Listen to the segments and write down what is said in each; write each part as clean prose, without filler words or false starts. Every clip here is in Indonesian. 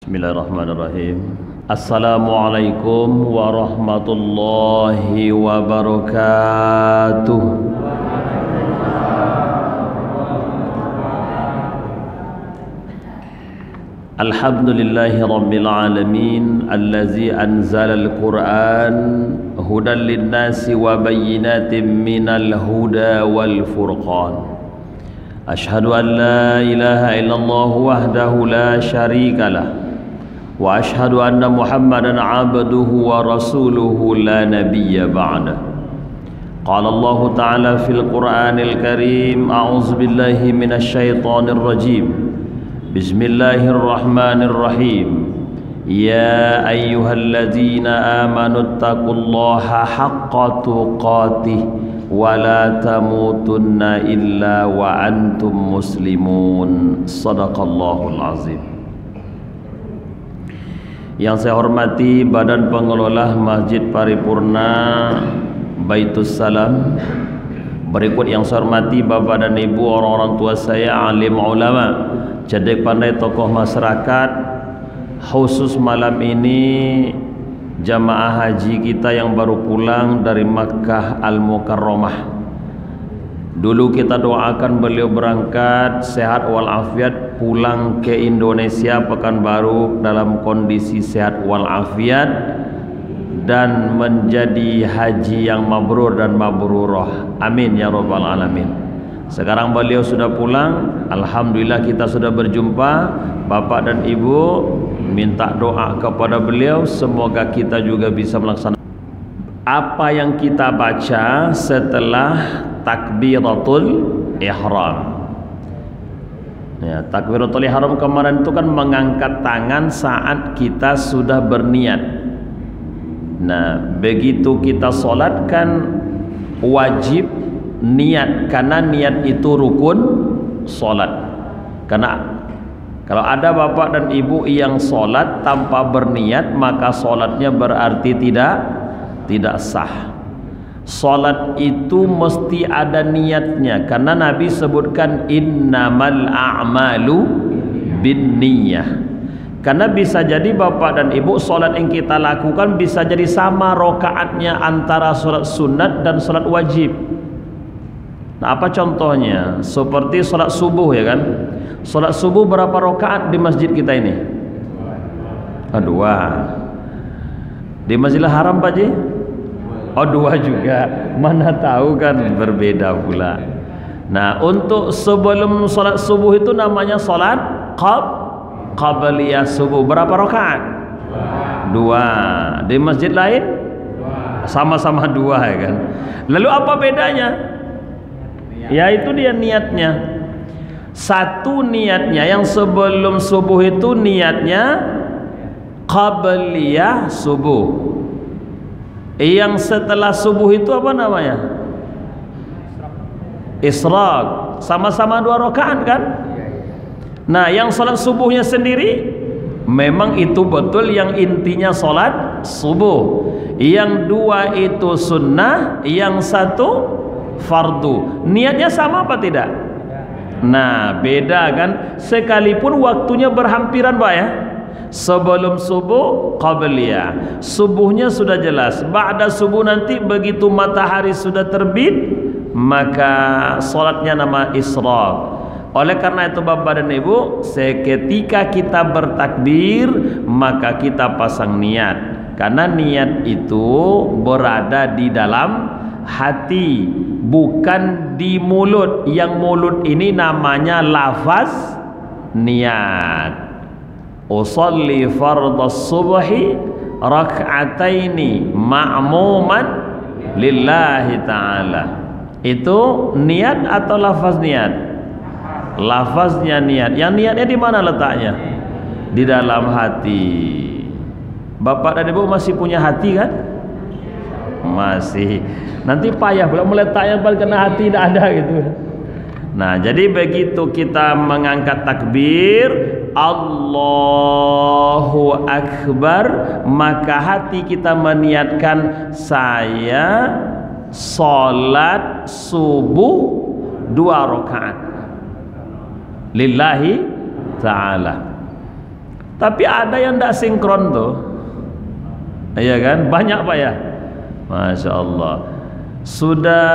Bismillahirrahmanirrahim. Assalamualaikum warahmatullahi wabarakatuh. Alhamdulillahi rabbil alamin allazi anzalal Qur'an hudan linnasi wa bayyinatin minal huda wal furqan. Ashhadu an la ilaha illallah wahdahu la syarika lah wa ashhadu anna Muhammadan abduhu wa rasuluhu la nabiyya ba'da. Qala Allah ta'ala fil Qur'anil Karim, a'udzu billahi minasy syaithanir rajim. Bismillahirrahmanirrahim. Ya ayyuhalladzina amanu taqullaha haqqa tuqatih wa la tamutunna illa wa antum muslimun. Shadaqallahul azim. Yang saya hormati Badan Pengelola Masjid Paripurna Baitus Salam. Berikut yang saya hormati Bapak dan Ibu, orang-orang tua saya, alim ulama, cerdik pandai, tokoh masyarakat. Khusus malam ini jamaah haji kita yang baru pulang dari Makkah Al-Mukarramah. Dulu kita doakan beliau berangkat sehat walafiat, pulang ke Indonesia Pekanbaru dalam kondisi sehat walafiat dan menjadi haji yang mabrur dan mabrurah. Amin ya rabbal alamin. Sekarang beliau sudah pulang, alhamdulillah kita sudah berjumpa. Bapak dan Ibu minta doa kepada beliau, semoga kita juga bisa melaksanakan apa yang kita baca setelah takbiratul ihram. Ya, takbiratul ihram kemarin itu kan mengangkat tangan saat kita sudah berniat. Nah, begitu kita sholat kan wajib niat, karena niat itu rukun sholat. Karena kalau ada bapak dan ibu yang sholat tanpa berniat, maka sholatnya berarti tidak sah. Sholat itu mesti ada niatnya, karena Nabi sebutkan innamal a'malu binniyah. Karena bisa jadi bapak dan ibu sholat yang kita lakukan bisa jadi sama rokaatnya antara sholat sunat dan sholat wajib. Nah, apa contohnya? Seperti sholat subuh, ya kan? Sholat subuh berapa rakaat di masjid kita ini? Dua. Di Masjidil Haram Pak Ji? Dua juga. Mana tahu kan berbeda pula. Nah, untuk sebelum sholat subuh itu namanya sholat qabliyah subuh. Berapa rakaat? Dua. Di masjid lain? Sama-sama dua, ya kan? Lalu apa bedanya? Ya itu dia niatnya. Satu niatnya yang sebelum subuh itu niatnya qabliyah subuh. Yang setelah subuh itu apa namanya? Isyraq. Sama-sama dua rakaat kan? Nah, yang sholat subuhnya sendiri memang itu betul yang intinya sholat subuh. Yang dua itu sunnah, yang satu fardu. Niatnya sama apa tidak? Nah, beda kan? Sekalipun waktunya berhampiran Pak ya. Sebelum subuh qabliyah, subuhnya sudah jelas. Ba'da subuh nanti begitu matahari sudah terbit, maka sholatnya nama isyraq. Oleh karena itu Bapak dan Ibu, seketika kita bertakbir maka kita pasang niat. Karena niat itu berada di dalam hati, bukan di mulut. Yang mulut ini namanya lafaz niat. Usalli fardhas subhi rak'ataini ma'muman lillahi ta'ala. Itu niat atau lafaz niat? Lafaznya niat. Yang niatnya di mana letaknya? Di dalam hati. Bapak dan Ibu masih punya hati kan? Masih. Nanti payah pula meletaknya pada kena hati tidak ada gitu. Nah, jadi begitu kita mengangkat takbir Allahu Akbar, maka hati kita meniatkan saya sholat subuh 2 rakaat lillahi ta'ala. Tapi ada yang tidak sinkron tuh, iya kan? Banyak Pak ya, Masya Allah. Sudah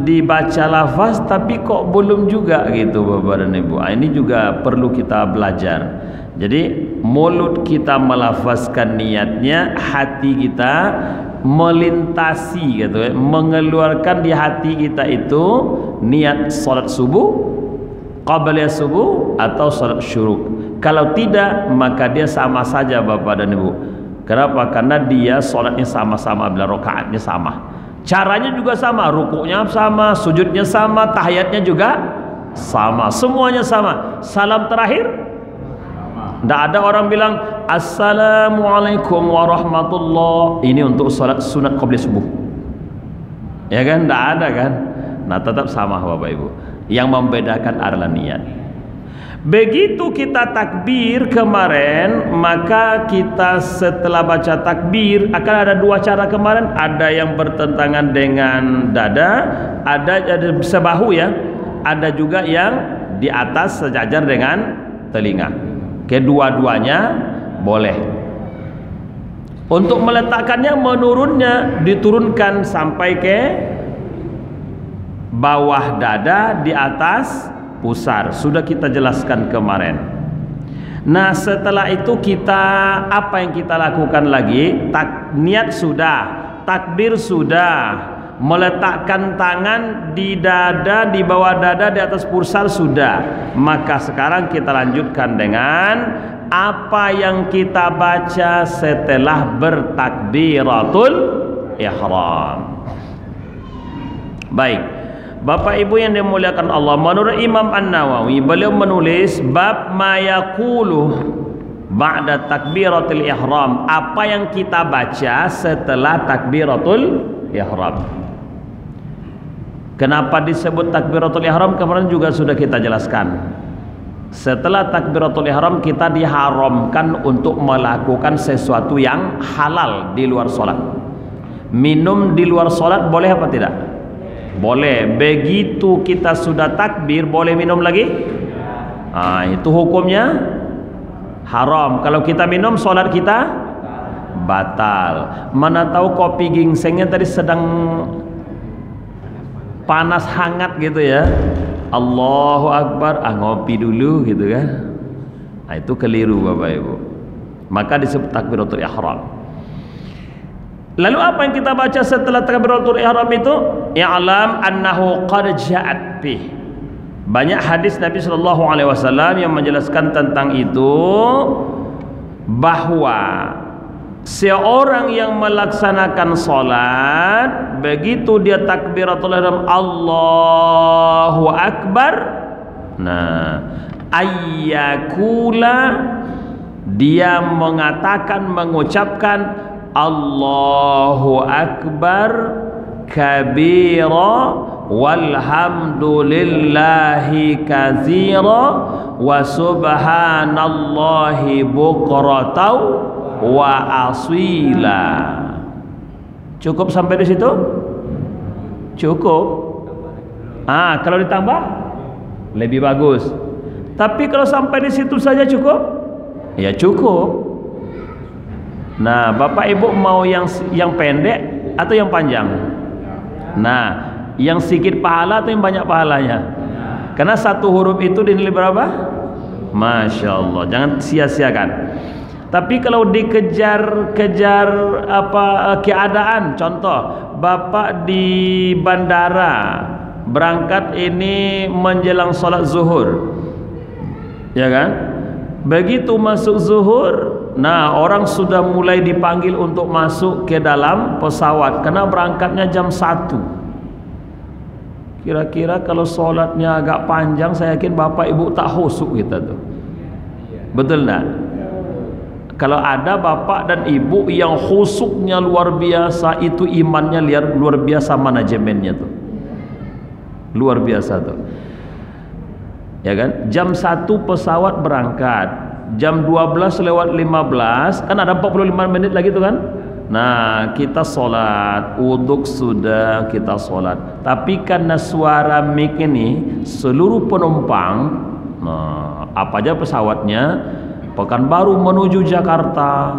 dibaca lafaz tapi kok belum juga gitu Bapak dan Ibu. Ini juga perlu kita belajar. Jadi mulut kita melafazkan niatnya, hati kita melintasi gitu, mengeluarkan di hati kita itu niat salat subuh, qabliyah subuh atau salat syuruk. Kalau tidak, maka dia sama saja Bapak dan Ibu. Kenapa? Karena dia sholatnya sama-sama, bila rakaatnya sama, caranya juga sama, rukuknya sama, sujudnya sama, tahiyatnya juga sama, semuanya sama. Salam terakhir tidak ada orang bilang Assalamualaikum warahmatullah, ini untuk sholat sunat qabliyah subuh, ya kan? Tidak ada kan? Nah, tetap sama Bapak Ibu. Yang membedakan adalah niat. Begitu kita takbir kemarin, maka kita setelah baca takbir akan ada dua cara kemarin. Ada yang bertentangan dengan dada, ada sebahu ya, ada juga yang di atas sejajar dengan telinga. Kedua-duanya boleh. Untuk meletakkannya, menurunnya diturunkan sampai ke bawah dada, di atas pusar. Sudah kita jelaskan kemarin. Nah, setelah itu kita apa yang kita lakukan lagi? Niat sudah, takbir sudah, meletakkan tangan di dada, di bawah dada, di atas pusar sudah. Maka sekarang kita lanjutkan dengan apa yang kita baca setelah bertakbiratul ihram. Baik Bapak Ibu yang dimuliakan Allah, menurut Imam An-Nawawi, beliau menulis bab ma yaqulu ba'da takbiratul ihram, apa yang kita baca setelah takbiratul ihram. Kenapa disebut takbiratul ihram? Kemarin juga sudah kita jelaskan. Setelah takbiratul ihram kita diharamkan untuk melakukan sesuatu yang halal di luar sholat. Minum di luar sholat boleh apa tidak? Boleh. Begitu kita sudah takbir, boleh minum lagi? Nah, itu hukumnya haram. Kalau kita minum, sholat kita batal. Mana tahu kopi gingsengnya tadi sedang panas hangat gitu ya, Allahu Akbar, ngopi dulu gitu kan. Nah, itu keliru Bapak Ibu. Maka disebut takbiratul ihram. Lalu apa yang kita baca setelah takbiratul ihram itu? I'lam annahu qad ja'at bih. Banyak hadis Nabi sallallahu alaihi wasallam yang menjelaskan tentang itu, bahwa seorang yang melaksanakan salat, begitu dia takbiratul ihram Allahu Akbar, nah ayyakula, dia mengatakan, mengucapkan Allahu Akbar kabira walhamdulillahi katsira wa subhanallahi bukratan wa asila. Cukup sampai di situ? Cukup. Kalau ditambah lebih bagus. Tapi kalau sampai di situ saja cukup? Ya cukup. Nah, Bapak Ibu mau yang pendek atau yang panjang? Nah, yang sedikit pahala atau yang banyak pahalanya? Karena satu huruf itu dinilai berapa? Masya Allah, jangan sia-siakan. Tapi kalau dikejar-kejar keadaan, contoh Bapak di bandara berangkat ini menjelang sholat zuhur, ya kan? Begitu masuk zuhur, nah orang sudah mulai dipanggil untuk masuk ke dalam pesawat karena berangkatnya jam 1. Kira-kira kalau sholatnya agak panjang, saya yakin Bapak Ibu tak khusuk kita tuh. Betul enggak? Kalau ada Bapak dan Ibu yang khusuknya luar biasa, itu imannya luar biasa, manajemennya tuh luar biasa tuh, ya kan? Jam 1 pesawat berangkat, jam 12:15 kan ada 45 menit lagi tuh kan. Nah, kita sholat, wuduk sudah, kita sholat. Tapi karena suara mic ini, seluruh penumpang, nah, apa aja pesawatnya, Pekanbaru menuju Jakarta,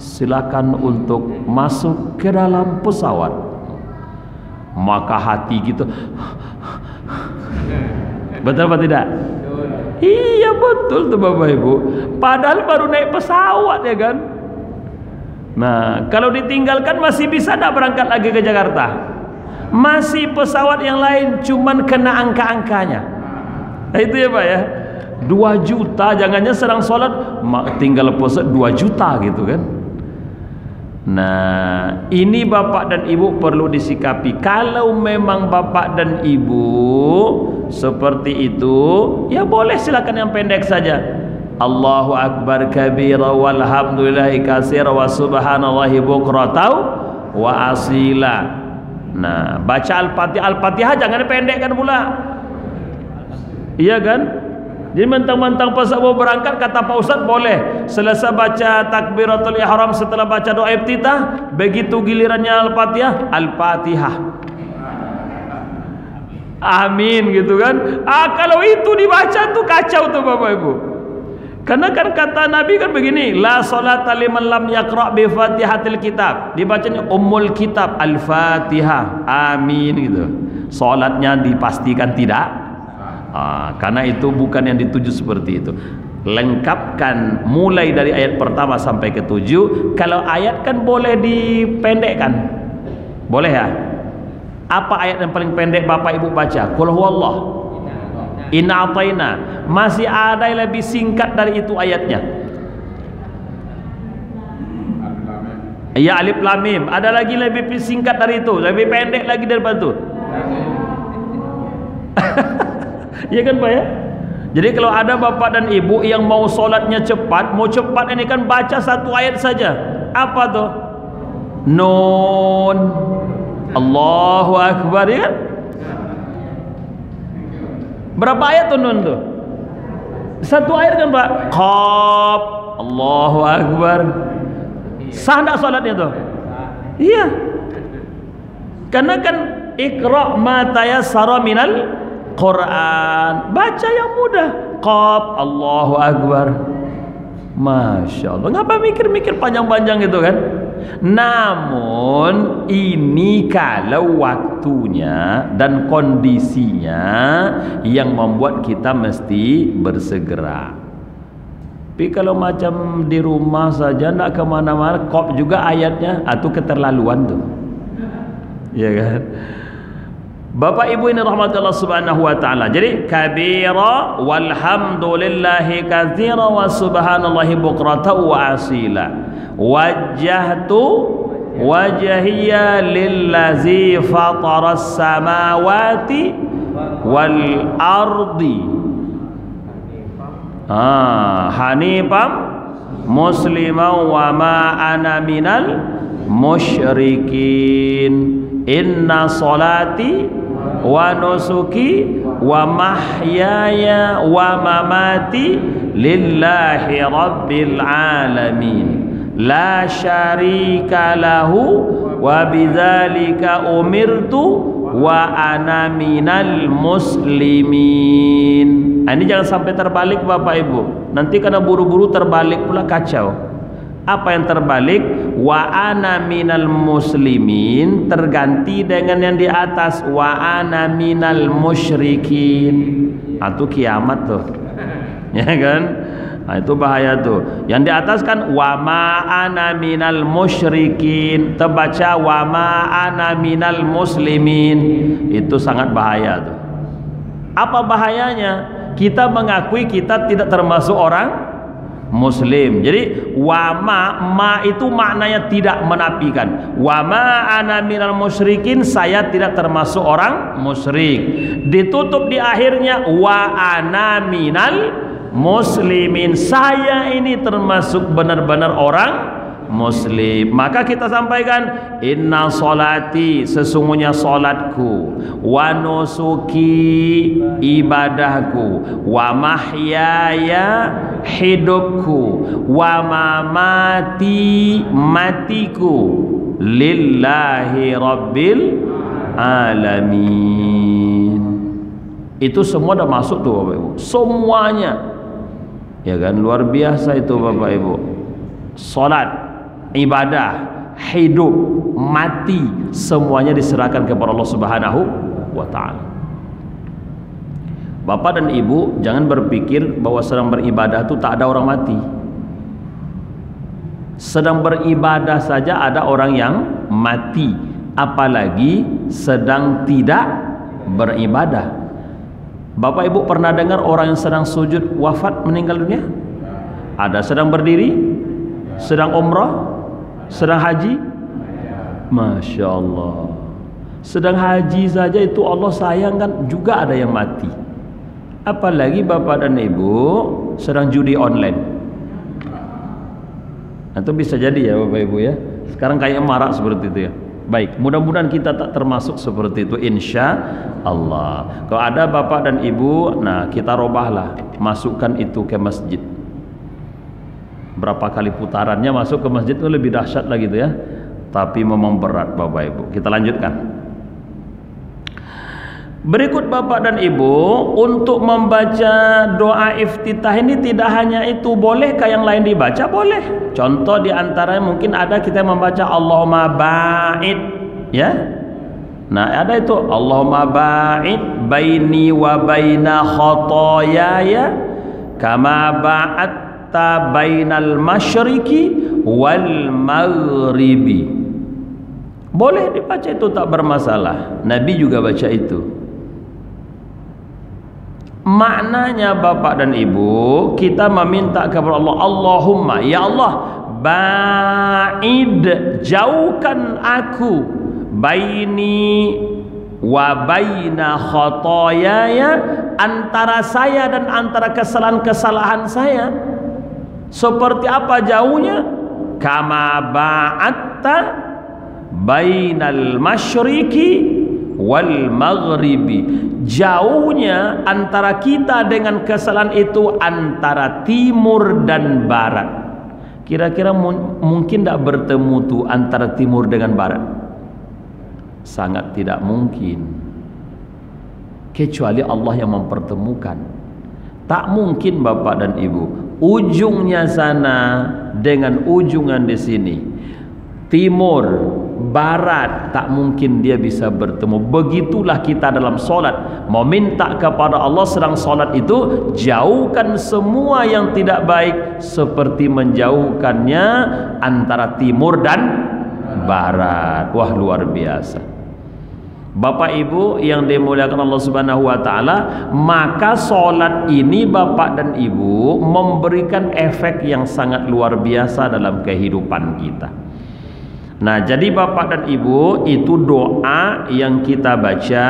silakan untuk masuk ke dalam pesawat. Maka hati gitu, betul apa tidak? Iya betul tuh Bapak Ibu. Padahal baru naik pesawat ya kan. Nah kalau ditinggalkan masih bisa tidak berangkat lagi ke Jakarta? Masih pesawat yang lain, cuman kena angka-angkanya. Nah itu ya Pak ya, 2 juta, jangannya sedang sholat tinggal pesawat 2 juta gitu kan. Nah ini Bapak dan Ibu perlu disikapi. Kalau memang Bapak dan Ibu seperti itu, ya boleh silakan yang pendek saja. Allahu Akbar kabira walhamdulillahi katsira wa subhanallahi bukratan wa asila. Nah baca Al-Fatihah jangan pendek kan pula, iya kan? Jadi mentang-mentang pas mau berangkat, kata Pak Ustaz boleh selesai baca takbiratul ihram, setelah baca doa iftitah, begitu gilirannya Al-Fatihah, Al-Fatihah, amin gitu kan. Kalau itu dibaca tuh kacau tuh Bapak Ibu. Karena kan kata Nabi kan begini, la salata liman lam yaqra bi fatihatil kitab, dibacanya ummul kitab Al-Fatihah, amin gitu. Salatnya dipastikan tidak. Karena itu bukan yang dituju seperti itu. Lengkapkan mulai dari ayat pertama sampai ke 7. Kalau ayat kan boleh dipendekkan, boleh ya. Apa ayat yang paling pendek Bapak Ibu baca? Qul huwallah, inna a'tayna. Masih ada yang lebih singkat dari itu ayatnya. Ya alif lam mim. Ada lagi lebih singkat dari itu, lebih pendek lagi daripada itu. Ya kan Pak ya. Jadi kalau ada Bapak dan Ibu yang mau sholatnya cepat, mau cepat ini kan baca 1 ayat saja. Apa tuh? Nun, Allahu Akbar ya kan? Berapa ayat tuh nun tuh? 1 ayat kan Pak? Qaf, Allahu Akbar. Sah enggak sholatnya tuh? Iya. Karena kan Iqra ma tayassara minal Quran, baca yang mudah. Qaf, Allahu Akbar. Masya Allah, ngapa mikir-mikir panjang-panjang gitu kan? Namun ini kalau waktunya dan kondisinya yang membuat kita mesti bersegera. Tapi kalau macam di rumah saja ndak kemana-mana, kop juga ayatnya, atau keterlaluan tuh, ya kan? Bapak Ibu ini rahmat Allah subhanahu wa ta'ala. Jadi kabira walhamdulillahi katsira wa subhanallahi bukratan wa asila. Wajjahtu wajhiya lillazi fataras samawati wal ardi hanifam musliman wa ma ana minal musyrikin. Inna salati wa nusuki wa mahyaya wa mamati lillahi rabbil alamin la syarika lahu wa bidzalika umirtu wa ana minal muslimin. Ini jangan sampai terbalik Bapak Ibu, nanti karena buru-buru terbalik pula kacau. Apa yang terbalik? Wa ana minal muslimin terganti dengan yang di atas, wa ana minal musyrikin. Itu kiamat tuh, ya kan? Nah, itu bahaya tuh. Yang di atas kan wa ma ana minal musyrikin, terbaca wa ma ana minal muslimin. Itu sangat bahaya tuh. Apa bahayanya? Kita mengakui kita tidak termasuk orang Muslim. Jadi ma itu maknanya tidak menafikan. Wa ma ana minal musyrikin, saya tidak termasuk orang musyrik. Ditutup di akhirnya wa ana minal muslimin, saya ini termasuk benar-benar orang muslim. Maka kita sampaikan inna solati, sesungguhnya solatku, wa nusuki, ibadahku, wa mahyaya, hidupku, wa mamati, matiku, lillahi rabbil alamin. Itu semua udah masuk tuh Bapak Ibu, semuanya. Ya kan, luar biasa itu Bapak Ibu. Salat, ibadah, hidup, mati, semuanya diserahkan kepada Allah Subhanahu wa taala. Bapak dan Ibu jangan berpikir bahwa sedang beribadah itu tak ada orang mati. Sedang beribadah saja ada orang yang mati, apalagi sedang tidak beribadah. Bapak Ibu pernah dengar orang yang sedang sujud wafat, meninggal dunia? Ada. Sedang berdiri, sedang umrah, sedang haji. Masya Allah. Sedang haji saja itu Allah sayang kan, juga ada yang mati. Apalagi Bapak dan Ibu sedang judi online. Itu bisa jadi ya Bapak Ibu ya. Sekarang kayak marak seperti itu ya. Baik, mudah-mudahan kita tak termasuk seperti itu, insya Allah. Kalau ada Bapak dan Ibu, nah kita robahlah, masukkan itu ke masjid. Berapa kali putarannya masuk ke masjid itu lebih dahsyat lagi itu ya. Tapi memang berat Bapak Ibu. Kita lanjutkan. Berikut Bapak dan Ibu, untuk membaca doa iftitah ini tidak hanya itu. Bolehkah yang lain dibaca? Boleh. Contoh diantaranya mungkin ada kita membaca Allahumma ba'id, ya. Nah ada itu Allahumma ba'id baini wa baina khotoyaya kama ba'atta bainal masyriqi wal maghribi. Boleh dibaca itu, tak bermasalah. Nabi juga baca itu. Maknanya Bapak dan Ibu, kita meminta kepada Allah, Allahumma, ya Allah, ba'id, jauhkan aku, baini wa baina khotoyaya, antara saya dan antara kesalahan-kesalahan saya. Seperti apa jauhnya? Kama ba'atta bainal masyriqi wal maghribi, jauhnya antara kita dengan kesalahan itu antara timur dan barat. Kira-kira mungkin tidak bertemu tuh antara timur dengan barat? Sangat tidak mungkin, kecuali Allah yang mempertemukan. Tak mungkin Bapak dan Ibu, ujungnya sana dengan ujungan di sini, timur barat, tak mungkin dia bisa bertemu. Begitulah kita dalam solat, meminta kepada Allah sedang solat itu, jauhkan semua yang tidak baik seperti menjauhkannya antara timur dan barat. Wah, luar biasa. Bapak Ibu yang dimuliakan Allah Subhanahu wa taala, maka solat ini Bapak dan Ibu memberikan efek yang sangat luar biasa dalam kehidupan kita. Nah, jadi Bapak dan Ibu, itu doa yang kita baca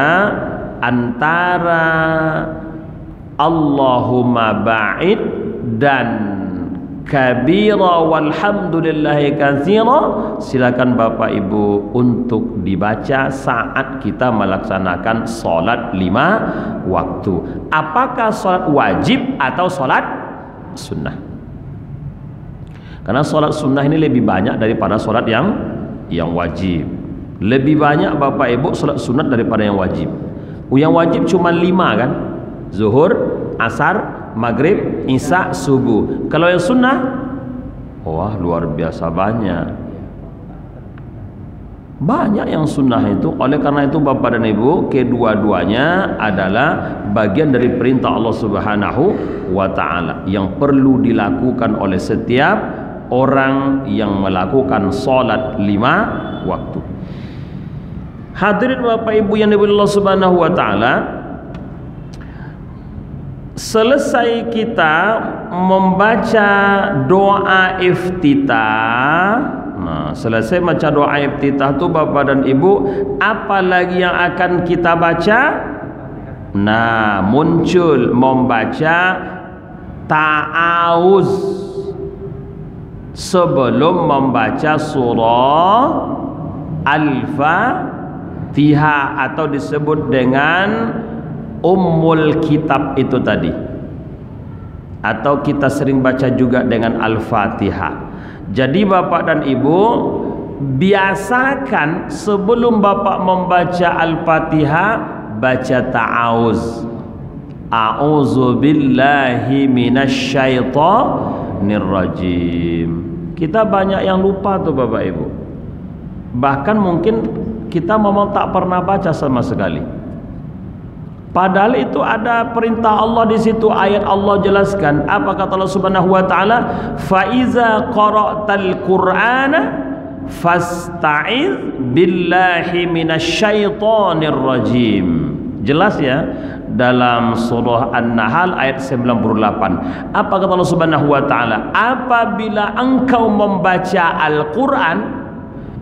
antara Allahumma ba'id dan kabira walhamdulillahi katsira. Silakan Bapak Ibu untuk dibaca saat kita melaksanakan salat 5 waktu. Apakah salat wajib atau salat sunnah? Karena salat sunnah ini lebih banyak daripada salat yang wajib. Lebih banyak Bapak Ibu salat sunat daripada yang wajib. Yang wajib cuma 5 kan? Zuhur, asar, maghrib, isya, subuh. Kalau yang sunnah, wah luar biasa banyak. Banyak yang sunnah itu. Oleh karena itu Bapak dan Ibu, kedua-duanya adalah bagian dari perintah Allah Subhanahu wa taala yang perlu dilakukan oleh setiap orang yang melakukan salat 5 waktu. Hadirin Bapak Ibu yang dimuliakan Allah Subhanahu wa taala, selesai kita membaca doa iftitah, nah selesai baca doa iftitah itu Bapak dan Ibu, apa lagi yang akan kita baca? Nah, muncul membaca ta'awuz sebelum membaca surah Al-Fatihah, atau disebut dengan Ummul Kitab itu tadi, atau kita sering baca juga dengan Al-Fatihah. Jadi Bapak dan Ibu, biasakan sebelum Bapak membaca Al-Fatihah baca ta'awuz. A'udzu billahi minasyaitonir rajim. Kita banyak yang lupa tuh Bapak Ibu. Bahkan mungkin kita memang tak pernah baca sama sekali. Padahal itu ada perintah Allah di situ, ayat Allah jelaskan. Apa kata Allah Subhanahu wa taala? Fa iza qara'tal Qur'ana fasta'iz billahi minasyaitonir rajim. Jelas ya dalam surah An-Nahl ayat 98. Apa kata Allah Subhanahu wa taala? Apabila engkau membaca Al-Qur'an,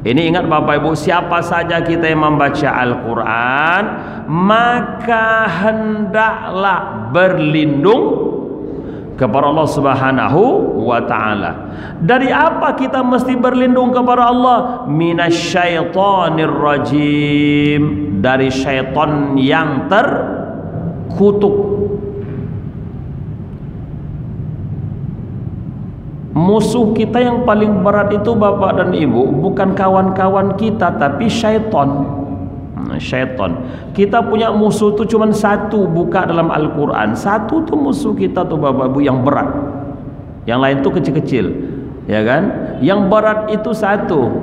ini ingat Bapak Ibu, siapa saja kita yang membaca Al-Quran, maka hendaklah berlindung kepada Allah Subhanahu wa ta'ala. Dari apa kita mesti berlindung kepada Allah? Minasyaitonir rajim, dari syaitan yang terkutuk. Musuh kita yang paling berat itu Bapak dan Ibu bukan kawan-kawan kita, tapi syaitan. Syaitan. Kita punya musuh itu cuma satu, buka dalam Al-Quran. Satu tuh musuh kita tuh Bapak Ibu yang berat. Yang lain tuh kecil-kecil, ya kan? Yang berat itu satu.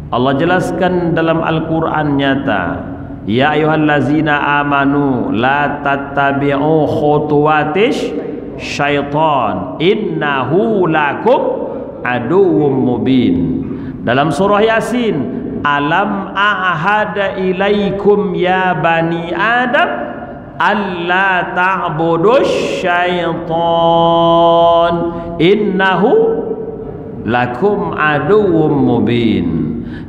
Allah jelaskan dalam Al-Quran nyata. Ya ayyuhallazina amanu la tattabi'u khutuwatish syaitan innahu lakum aduwwum mubin. Dalam surah Yasin, alam a'hada ilaikum ya bani adam alla ta'budus syaitan innahu lakum aduwwum mubin.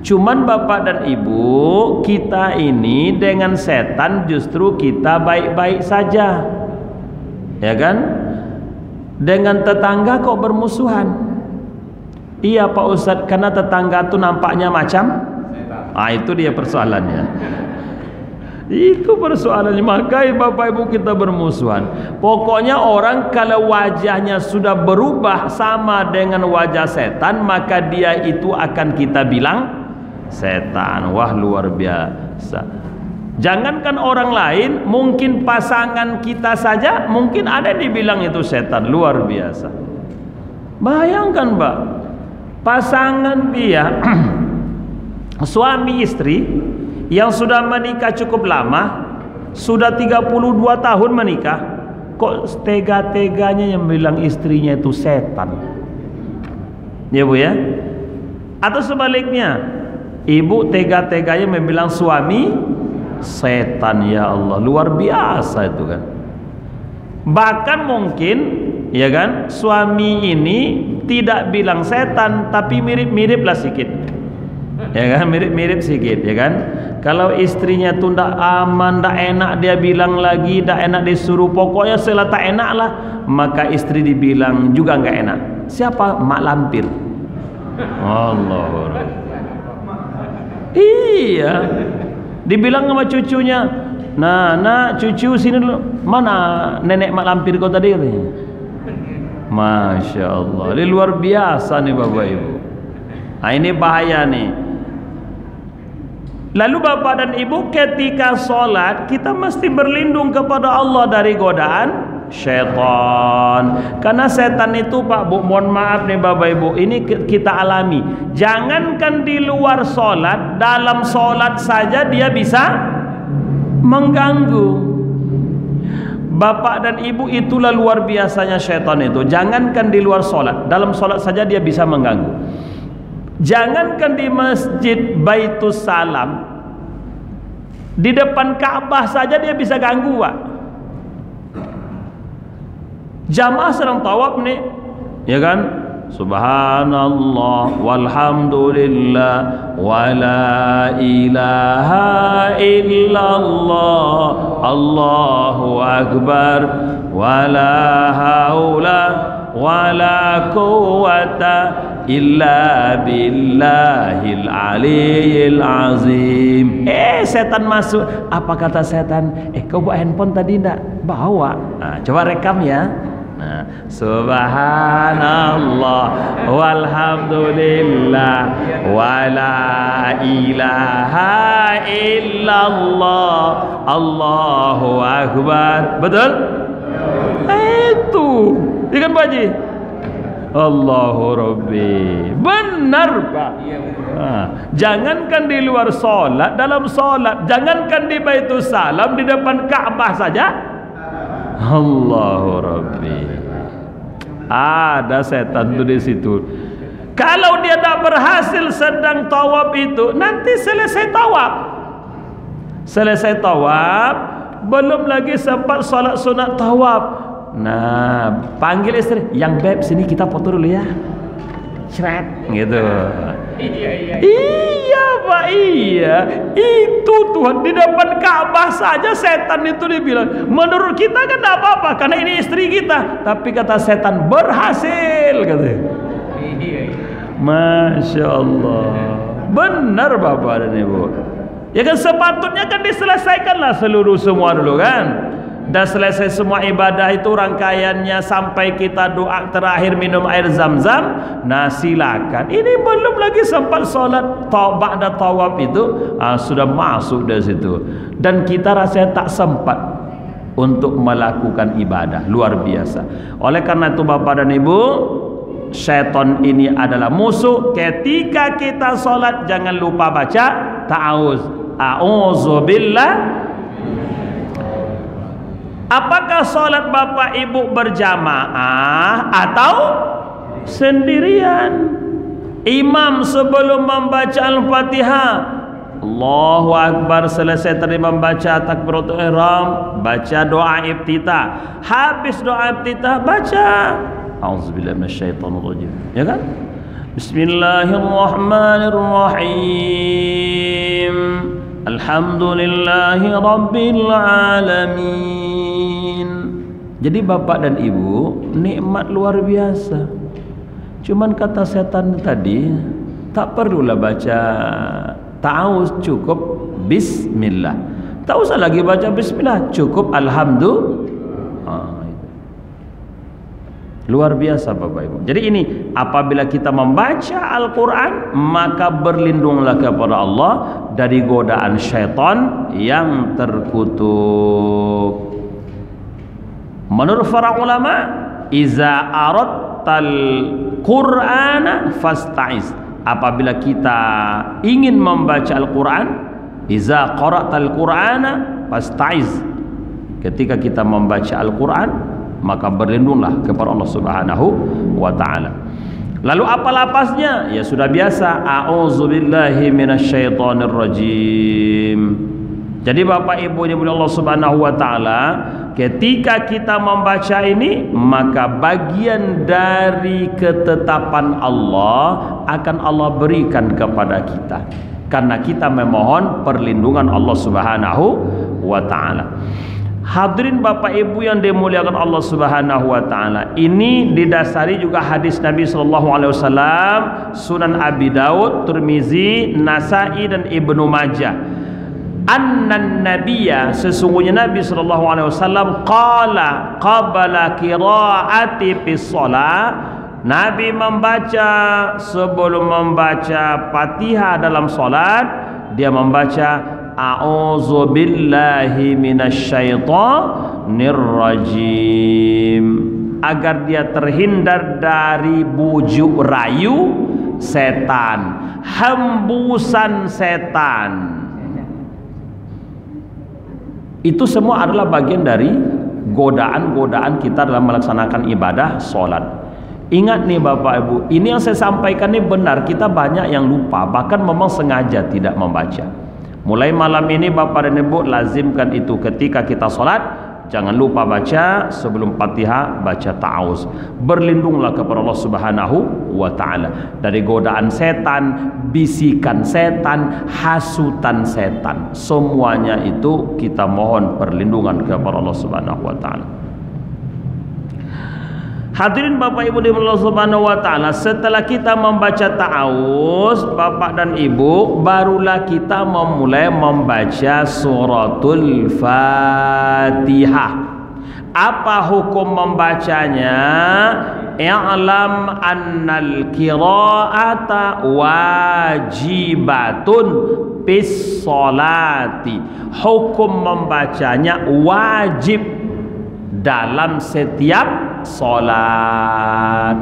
Cuman Bapak dan Ibu, kita ini dengan setan justru kita baik-baik saja, ya kan? Dengan tetangga kok bermusuhan? Iya Pak Ustadz, karena tetangga tuh nampaknya macam itu dia persoalannya. Itu persoalannya. Makanya Bapak Ibu kita bermusuhan. Pokoknya orang kalau wajahnya sudah berubah sama dengan wajah setan, maka dia itu akan kita bilang setan. Wah, luar biasa. Jangankan orang lain, mungkin pasangan kita saja mungkin ada dibilang itu setan. Luar biasa. Bayangkan Mbak, pasangan dia suami istri yang sudah menikah cukup lama, sudah 32 tahun menikah, kok tega-teganya yang bilang istrinya itu setan. Ya Bu ya? Atau sebaliknya, ibu tega-teganya membilang suami setan. Ya Allah, luar biasa itu kan. Bahkan mungkin, ya kan, suami ini tidak bilang setan, tapi mirip-mirip lah sedikit, ya kan, mirip-mirip sedikit, ya kan. Kalau istrinya tuh ndak aman, ndak enak, dia bilang lagi, ndak enak disuruh, pokoknya setelah tak enak lah, maka istri dibilang juga nggak enak. Siapa? Mak lampir. Allah. Iya. Dibilang sama cucunya, nah nak cucu sini dulu. Mana nenek mak lampir kau tadi katanya. Masya Allah, ini luar biasa nih Bapak Ibu. Nah ini bahaya nih. Lalu Bapak dan Ibu, ketika sholat kita mesti berlindung kepada Allah dari godaan syaitan. Karena setan itu Pak Bu, mohon maaf nih Bapak Ibu, ini kita alami. Jangankan di luar sholat, dalam sholat saja dia bisa mengganggu. Bapak dan Ibu, itulah luar biasanya syaitan itu. Jangankan di luar sholat, dalam sholat saja dia bisa mengganggu. Jangankan di masjid Baitus Salam, di depan Ka'bah saja dia bisa ganggu Pak. Jamaah sedang tawaf nih, ya kan? Subhanallah walhamdulillah wala ilaha illallah Allahu akbar wala haula wala quwata illa billahil aliyil azim. Setan masuk. Apa kata setan? Kau bawa handphone tadi enggak? Bawa. Nah, coba rekam ya. Nah, subhanallah walhamdulillah wala ilaha illallah Allahu akbar. Betul? Itu ikan Pak Haji. Allahu Rabbi. Benar Pak. Jangankan di luar solat, dalam solat, jangankan di Baitul Salam, di depan Ka'bah saja. Allahu Rabbi. Ada setan tuh di situ. Kalau dia tak berhasil sedang tawaf itu, nanti selesai tawaf, belum lagi sempat salat sunat tawaf. Nah, panggil istri, yang beb sini kita foto dulu ya. Cret gitu. Iya Pak, iya. Itu Tuhan di depan Ka'bah saja setan itu dibilang. Menurut kita kan tidak apa-apa karena ini istri kita. Tapi kata setan berhasil katanya. Masya Allah. Benar Bapak dan Ibu. Ya kan sepatutnya kan diselesaikanlah seluruh semua dulu kan. Dan selesai semua ibadah itu rangkaiannya sampai kita doa terakhir minum air zam-zam. Nah silakan. Ini belum lagi sempat sholat ba'da tawaf itu sudah masuk dari situ. Dan kita rasanya tak sempat untuk melakukan ibadah. Luar biasa. Oleh karena itu Bapak dan Ibu, syaitan ini adalah musuh. Ketika kita sholat jangan lupa baca ta'awuz. A'udzubillah. Apakah sholat Bapak Ibu berjamaah atau sendirian? Imam sebelum membaca Al-Fatihah, Allahu Akbar, selesai tadi membaca takbiratul ihram, baca doa iftitah. Habis doa iftitah baca A'udzubillahi minasyaitonirrajim. Ya kan? Bismillahirrahmanirrahim. Alhamdulillahi Rabbil Alamin. Jadi Bapak dan Ibu, nikmat luar biasa. Cuman kata setan tadi, tak perlulah baca ta'awuz, cukup bismillah. Tak usah lagi baca bismillah, cukup alhamdulillah. Luar biasa Bapak Ibu. Jadi ini apabila kita membaca Al-Quran, maka berlindunglah kepada Allah dari godaan syaitan yang terkutuk. Menurut para ulama, iza aradtal Qur'ana fasta'iz. Apabila kita ingin membaca Al-Quran, iza qara'tal Qur'ana fasta'iz. Ketika kita membaca Al-Quran, maka berlindunglah kepada Allah Subhanahu wa ta'ala. Lalu apa lapasnya? Ya sudah biasa, a'udzubillahi minasyaitonirrajim. Jadi Bapak Ibu yang dimuliakan Allah Subhanahu wa ta'ala, ketika kita membaca ini, maka bagian dari ketetapan Allah akan Allah berikan kepada kita, karena kita memohon perlindungan Allah Subhanahu wa ta'ala. Hadirin Bapak Ibu yang dimuliakan Allah Subhanahu wa ta'ala, ini didasari juga hadis Nabi SAW, Sunan Abi Daud, Tirmizi, Nasai dan Ibnu Majah. Annan nabiyya, sesungguhnya Nabi SAW qala qabla qiraati fis shalah. Nabi membaca sebelum membaca Fatihah dalam salat, dia membaca a'udzubillahi minasyaitonir rajim, agar dia terhindar dari bujuk rayu setan, hembusan setan. Itu semua adalah bagian dari godaan-godaan kita dalam melaksanakan ibadah sholat. Ingat nih Bapak Ibu, ini yang saya sampaikan ini benar. Kita banyak yang lupa, bahkan memang sengaja tidak membaca. Mulai malam ini Bapak dan Ibu lazimkan itu, ketika kita sholat jangan lupa baca sebelum Fatihah, baca ta'awuz. Berlindunglah kepada Allah Subhanahu wa ta'ala dari godaan setan, bisikan setan, hasutan setan. Semuanya itu kita mohon perlindungan kepada Allah Subhanahu wa ta'ala. Hadirin Bapak Ibu di Allah Subhanahu wa ta'ala, setelah kita membaca ta'awuz Bapak dan Ibu, barulah kita memulai membaca suratul Fatihah. Apa hukum membacanya? I'lam annal qira'ata wajibatun bis sholati. Hukum membacanya wajib dalam setiap sholat.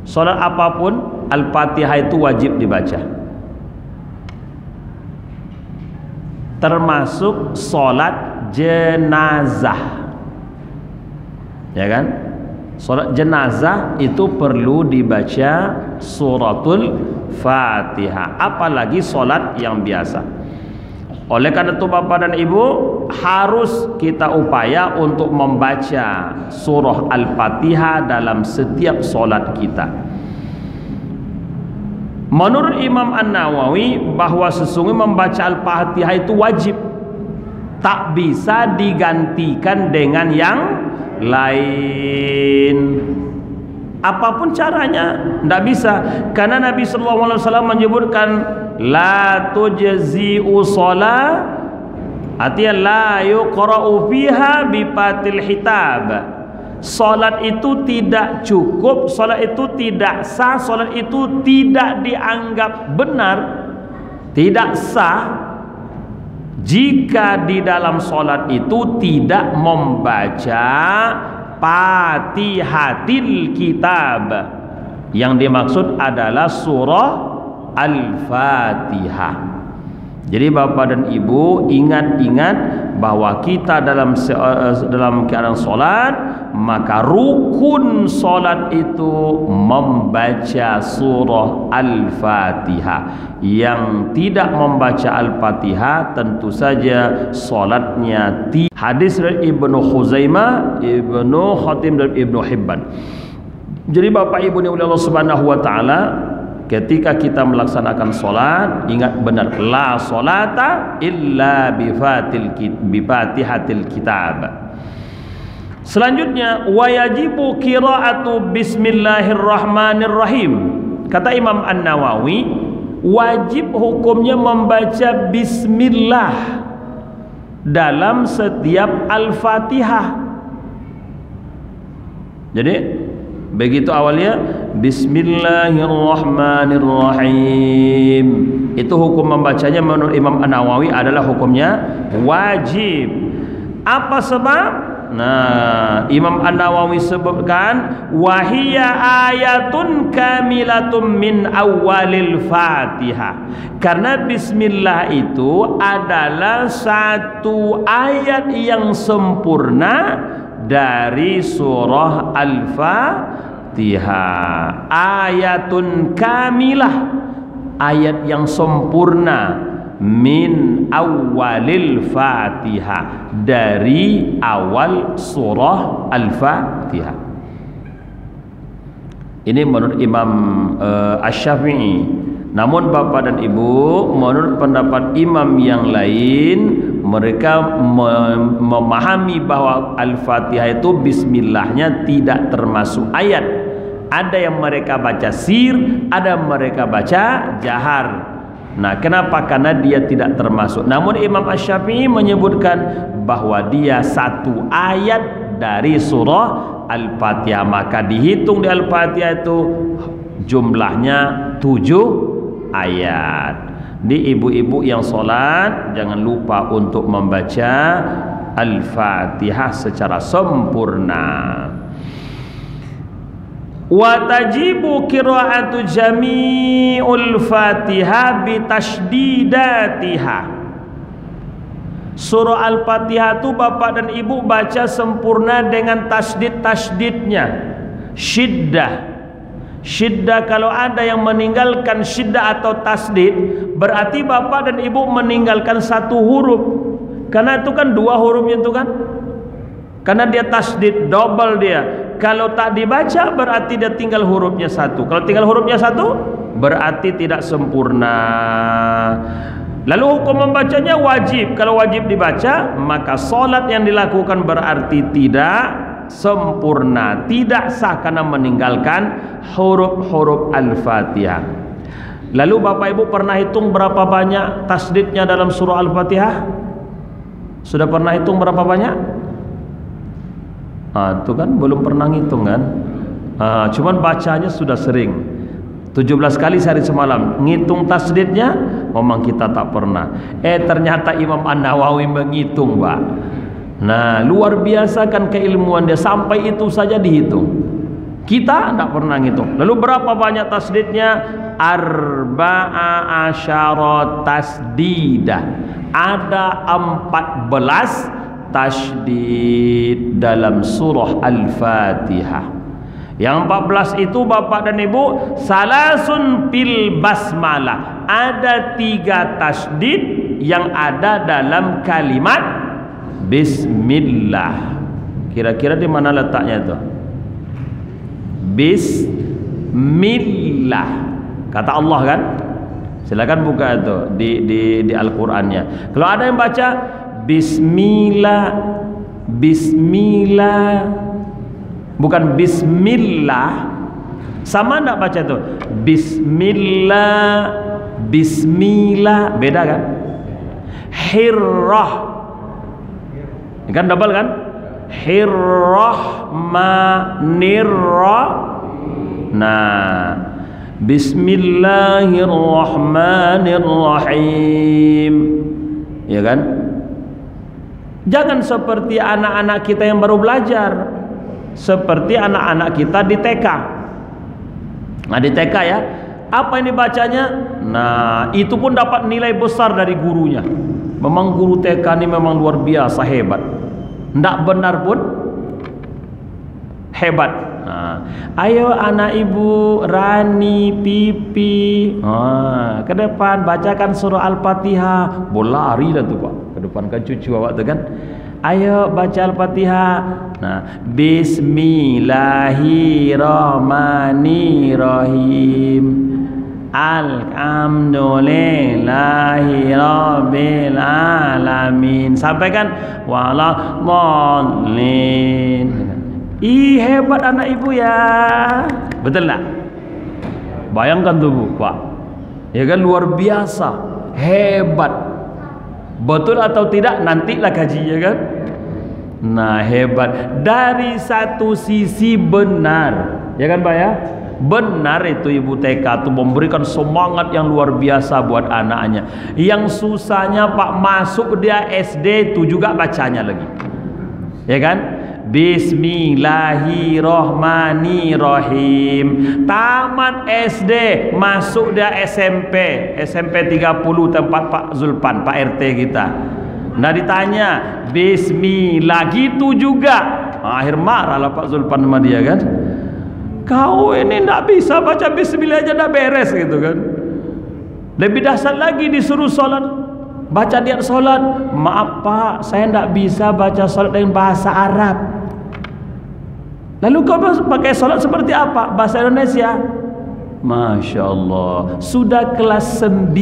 Sholat apapun, Al-Fatihah itu wajib dibaca, termasuk sholat jenazah, ya kan? Sholat jenazah itu perlu dibaca suratul Fatihah, apalagi sholat yang biasa. Oleh karena itu Bapak dan Ibu, harus kita upaya untuk membaca surah Al-Fatihah dalam setiap sholat kita. Menurut Imam An-Nawawi bahwa sesungguhnya membaca Al-Fatihah itu wajib, tak bisa digantikan dengan yang lain. Apapun caranya, tidak bisa. Karena Nabi SAW menyebutkan la tujzi'u shalah, artinya la yuqra'u fiha bifatil hitab. Salat itu tidak cukup, salat itu tidak sah, salat itu tidak dianggap benar, tidak sah jika di dalam salat itu tidak membaca Fatihatil Kitab. Yang dimaksud adalah surah Al-Fatihah. Jadi Bapak dan Ibu, ingat-ingat bahwa kita dalam keadaan sholat, maka rukun sholat itu membaca surah Al-Fatihah. Yang tidak membaca Al-Fatihah tentu saja sholatnya tidak. Hadis dari Ibnu Khuzaimah, Ibnu Khatim dan Ibnu Hibban. Jadi Bapak Ibu yang Allah Subhanahu wa taala, ketika kita melaksanakan sholat, ingat benar, la sholata illa bifatihatil kitab. Selanjutnya, wajibu qiraatu bismillahirrahmanirrahim. Kata Imam An-Nawawi, wajib hukumnya membaca bismillah dalam setiap Al-Fatihah. Jadi begitu awalnya bismillahirrahmanirrahim, itu hukum membacanya menurut Imam An-Nawawi adalah hukumnya wajib. Apa sebab? Nah, Imam An-Nawawi sebutkan wahiyya ayatun kamilatum min awalil Fatihah. Karena bismillah itu adalah satu ayat yang sempurna dari surah Al-Fatihah. Ayatun kamilah, ayat yang sempurna, min awalil Fatihah, dari awal surah Al-Fatihah. Ini menurut Imam Asy-Syafi'i. Namun Bapak dan Ibu, menurut pendapat imam yang lain, mereka memahami bahwa Al-Fatihah itu bismillahnya tidak termasuk ayat. Ada yang mereka baca sir, ada yang mereka baca jahar. Nah, kenapa? Karena dia tidak termasuk. Namun Imam Asy-Syafi'i menyebutkan bahwa dia satu ayat dari surah Al-Fatihah, maka dihitung di Al-Fatihah itu jumlahnya 7 ayat. Di ibu-ibu yang sholat, jangan lupa untuk membaca Al-Fatihah secara sempurna. Wa tajibu qira'atu jami'ul Fatihah bitasydidatiha. Surah Al-Fatihah itu Bapak dan Ibu baca sempurna dengan tasydid-tasydidnya. Syiddah. Syiddah, kalau ada yang meninggalkan syiddah atau tasydid, berarti Bapak dan Ibu meninggalkan satu huruf. Karena itu kan 2 hurufnya itu kan. Karena dia tasydid, double dia. Kalau tak dibaca berarti dia tinggal hurufnya 1. Kalau tinggal hurufnya 1 berarti tidak sempurna. Lalu hukum membacanya wajib. Kalau wajib dibaca, maka sholat yang dilakukan berarti tidak sempurna, tidak sah karena meninggalkan huruf-huruf Al-Fatihah. Lalu Bapak Ibu pernah hitung berapa banyak tasdidnya dalam surah Al-Fatihah? Sudah pernah hitung berapa banyak? Itu kan belum pernah ngitung kan. Cuman bacanya sudah sering 17 kali sehari semalam. Ngitung tasdidnya memang kita tak pernah. Ternyata Imam An-Nawawi menghitung, Pak. Nah, luar biasa kan keilmuan dia, sampai itu saja dihitung. Kita tidak pernah ngitung. Lalu berapa banyak tasdidnya? Arba'a asyara tasdidah. Ada 14 tasdid dalam surah Al-Fatihah. Yang 14 itu Bapak dan Ibu, salasun fil basmalah. Ada 3 tasdid yang ada dalam kalimat Bismillah. Kira-kira di mana letaknya itu? Bismillah. Kata Allah kan? Silakan buka itu di Al-Qur'annya. Kalau ada yang baca Bismillah, Bismillah, bukan Bismillah, sama enggak baca itu? Bismillah, Bismillah, beda kan? Hirrah, kan double kan? Hirrahmanirrah. Nah, Bismillahirrahmanirrahim, ya kan? Jangan seperti anak-anak kita yang baru belajar, seperti anak-anak kita di TK. Nah, di TK ya, apa yang dibacanya? Nah, itu pun dapat nilai besar dari gurunya. Memang guru TK ini memang luar biasa hebat. Tidak benar pun hebat. Nah, ayo anak ibu Rani, Pipi, ke depan bacakan surah Al-Fatihah. Lari lah tuh Pak, ke depan kan cucu awak tuh kan. Ayo baca Al-Fatihah. Nah, Bismillahirrahmanirrahim. Alhamdulillahi rabbil alamin. Sampaikan waladhdallin. Hebat anak ibu ya. Betul tak? Bayangkan tuh Bu, Pak. Ya kan, luar biasa. Hebat. Betul atau tidak nantilah kajinya kan. Nah, hebat. Dari satu sisi benar, ya kan Pak ya? Benar itu ibu TK itu memberikan semangat yang luar biasa buat anaknya. Yang susahnya Pak, masuk dia SD itu juga bacanya lagi, ya kan? Bismillahirrahmanirrahim. Tamat SD, masuk dia SMP 30 tempat Pak Zulpan, Pak RT kita. Nah, ditanya Bismillah gitu juga. Akhir marah lah Pak Zulpan sama dia kan. Kau ini tidak bisa baca Bismillah aja dah beres gitu kan. Lebih dahsyat lagi disuruh sholat, baca dia sholat. Maaf Pak, saya tidak bisa baca sholat dengan bahasa Arab. Lalu kau pakai sholat seperti apa? Bahasa Indonesia. Masya Allah, sudah kelas 9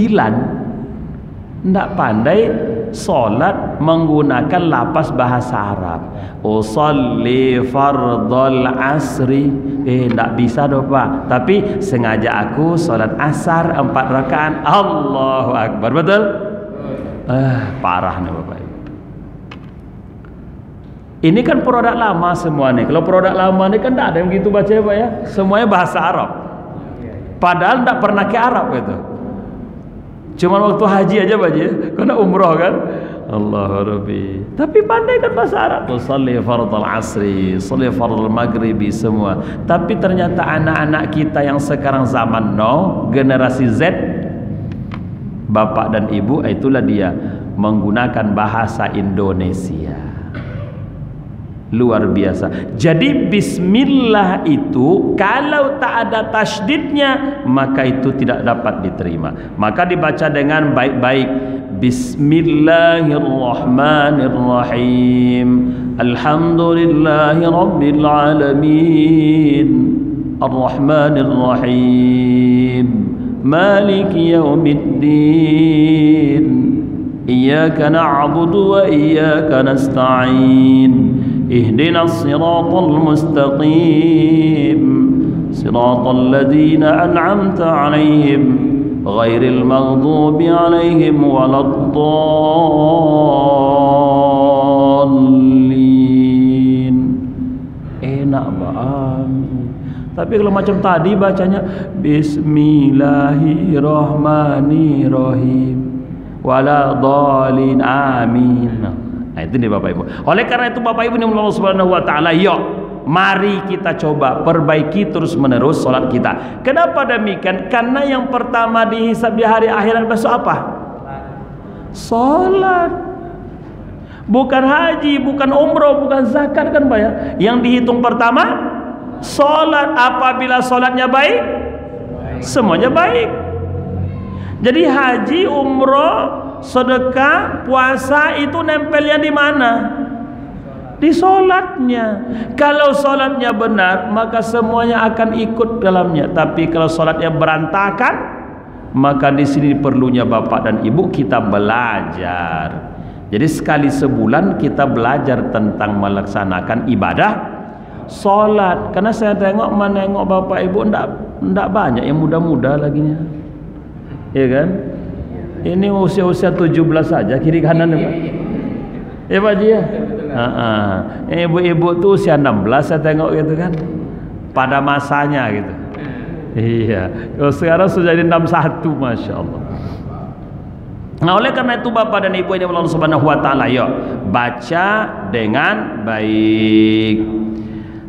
tidak pandai sholat menggunakan lapas bahasa Arab. Usolli fardhal asri. Tak bisa doh Pak. Tapi sengaja aku sholat asar 4 rakaat. Allahu Akbar. Betul? Parah nih Bapak. Ini kan produk lama semua nih. Kalau produk lama nih kan tak ada yang begitu baca ya Pak ya. Semuanya bahasa Arab. Padahal tak pernah ke Arab gitu. Cuma waktu haji aja Pak ya. Kena umroh kan. Allah Rabbi. Tapi pandai kan bahasa Arab. Sholli fardhal asri, sholli fardhal maghribi, semua. Tapi ternyata anak-anak kita yang sekarang zaman now, generasi Z, bapak dan ibu, itulah dia menggunakan bahasa Indonesia. Luar biasa. Jadi bismillah itu kalau tak ada tasydidnya maka itu tidak dapat diterima. Maka dibaca dengan baik-baik. Bismillahirrahmanirrahim. Alhamdulillahi rabbil alamin. Arrahmanirrahim. Maliki yaumiddin. Iyyaka na'budu wa iyyaka nasta'in. اهدنا الصراط المستقيم صراط الذين أنعمت عليهم غير المغضوب عليهم ولا الضالين. Tapi kalau macam tadi bacanya Bismillahirrahmanirrahim wala dhalin amin. Nah, itu nih Bapak Ibu. Oleh karena itu Bapak Ibu Allah Subhanahu wa taala, yuk mari kita coba perbaiki terus menerus salat kita. Kenapa demikian? Karena yang pertama dihisab di hari akhirat besok apa? Salat. Bukan haji, bukan umroh, bukan zakat kan Pak ya. Yang dihitung pertama salat. Apabila salatnya baik, semuanya baik. Jadi haji, umroh, sedekah, puasa itu nempelnya di mana? Di salatnya. Kalau salatnya benar, maka semuanya akan ikut dalamnya. Tapi kalau salatnya berantakan, maka di sini perlunya Bapak dan Ibu kita belajar. Jadi sekali sebulan kita belajar tentang melaksanakan ibadah salat. Karena saya menengok Bapak Ibu ndak banyak yang muda-muda laginya. Ya kan? Ini usia-usia 17 saja kiri kanan ya Pak. Ya Pak Ji ya? Ibu-ibu tuh usia 16 saya tengok gitu kan. Pada masanya gitu. Iya. Kalau sekarang sudah jadi 61, Masya Allah. Nah, oleh karena itu Bapak dan Ibu yang Allah Subhanahu wa taala, yuk baca dengan baik.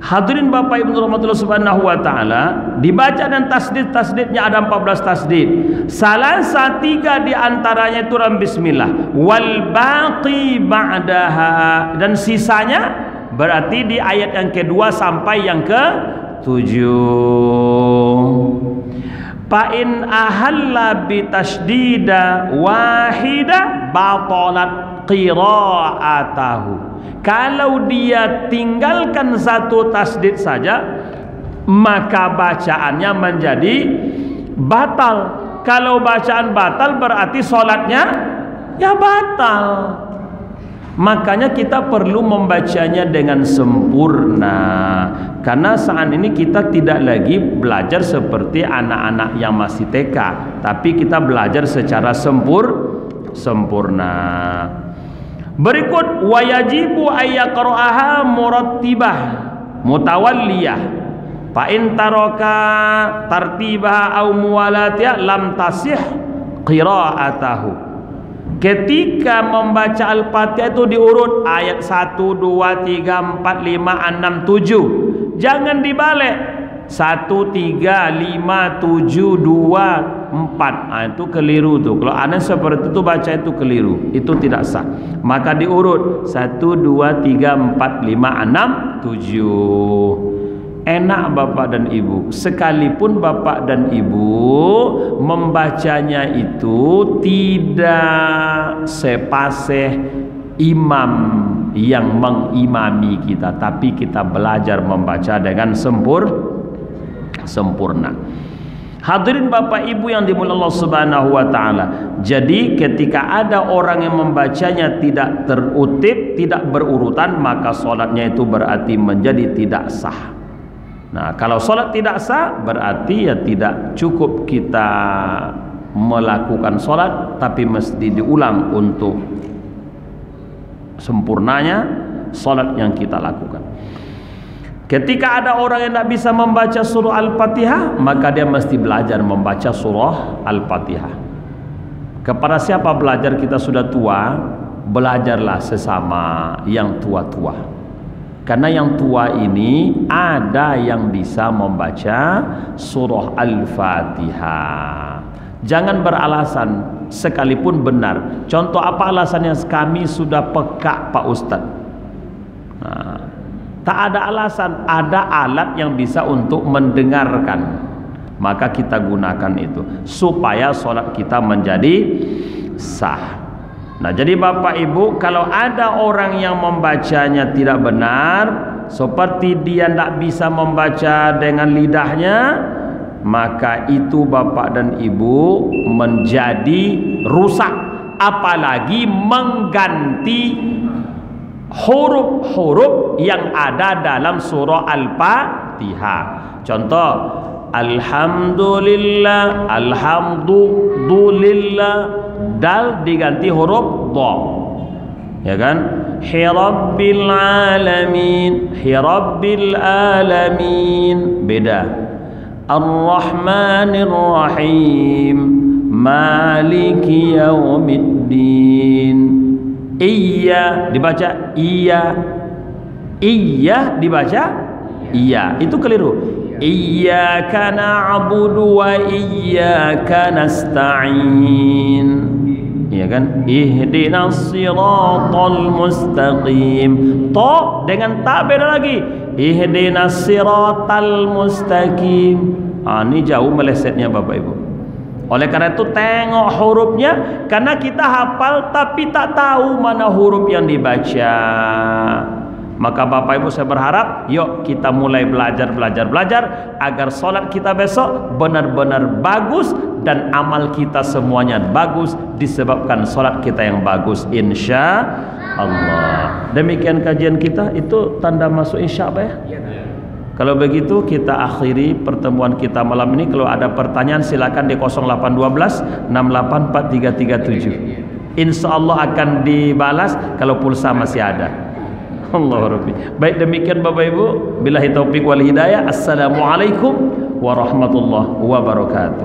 Hadirin Bapak Ibu rahmatullah subhanahu wa ta'ala, dibaca dan tasdid-tasdidnya ada 14 tasdid. Salah satiga di antaranya itu dalam bismillah. Wal baqi ba'daha, dan sisanya berarti di ayat yang kedua sampai yang ke-7. Fa in ahalla bi tasdida wahida batalat qira'atahu. Kalau dia tinggalkan satu tasdid saja, maka bacaannya menjadi batal. Kalau bacaan batal berarti sholatnya ya batal. Makanya kita perlu membacanya dengan sempurna. Karena saat ini kita tidak lagi belajar seperti anak-anak yang masih TK, tapi kita belajar secara sempurna. Berikut wayajibu ayyaqra'aha murattibah mutawalliyah. Fa in taraka tartibaha aw muwalatiyah lam tasih qira'atahu. Ketika membaca Al-Fatihah itu diurut ayat 1 2 3 4 5 6 7. Jangan dibalik 1 3 5 7 2 4. Nah, itu keliru tuh. Kalau Anda seperti itu baca itu keliru. Itu tidak sah. Maka diurut 1 2 3 4 5 6 7. Enak Bapak dan Ibu. Sekalipun Bapak dan Ibu membacanya itu tidak sepasih imam yang mengimami kita, tapi kita belajar membaca dengan sempurna. Hadirin Bapak Ibu yang dimuliakan Allah Subhanahu wa taala. Jadi ketika ada orang yang membacanya tidak terutip, tidak berurutan, maka salatnya itu berarti menjadi tidak sah. Nah, kalau salat tidak sah berarti ya tidak cukup kita melakukan salat, tapi mesti diulang untuk sempurnanya salat yang kita lakukan. Ketika ada orang yang tidak bisa membaca surah Al-Fatihah, maka dia mesti belajar membaca surah Al-Fatihah. Kepada siapa belajar? Kita sudah tua, belajarlah sesama yang tua-tua. Karena yang tua ini ada yang bisa membaca surah Al-Fatihah. Jangan beralasan sekalipun benar. Contoh apa alasannya? Kami sudah peka Pak Ustadz. Nah, tak ada alasan, ada alat yang bisa untuk mendengarkan, maka kita gunakan itu supaya sholat kita menjadi sah. Nah, jadi Bapak Ibu, kalau ada orang yang membacanya tidak benar, seperti dia tidak bisa membaca dengan lidahnya, maka itu Bapak dan Ibu menjadi rusak, apalagi mengganti huruf-huruf yang ada dalam surah Al-Fatihah. Contoh, alhamdulillah, alhamdulillah, dal diganti huruf dha. Ya kan? Hi Rabbil Alamin, Hi Rabbil Alamin. Beda. Ar-Rahmanir Rahim, Maliki Yaumiddin. Iya dibaca iya. Iya dibaca iya. Itu keliru. Iyyaka na'budu wa iyyaka nasta'in. Iya kan? Ihdinas siratal mustaqim. To dengan ta beda lagi. Ihdinas siratal mustaqim. Ini jauh melesetnya Bapak Ibu. Oleh karena itu tengok hurufnya, karena kita hafal tapi tak tahu mana huruf yang dibaca. Maka Bapak Ibu saya berharap, yuk kita mulai belajar agar sholat kita besok benar-benar bagus dan amal kita semuanya bagus disebabkan sholat kita yang bagus, insya Allah. Demikian kajian kita, itu tanda masuk insya Allah ya. Kalau begitu kita akhiri pertemuan kita malam ini. Kalau ada pertanyaan silakan di 0812 684337. Insya Allah akan dibalas kalau pulsa masih ada. Allah Rabbi. Baik, demikian Bapak Ibu, billahi taufik wal hidayah. Assalamualaikum warahmatullahi wabarakatuh.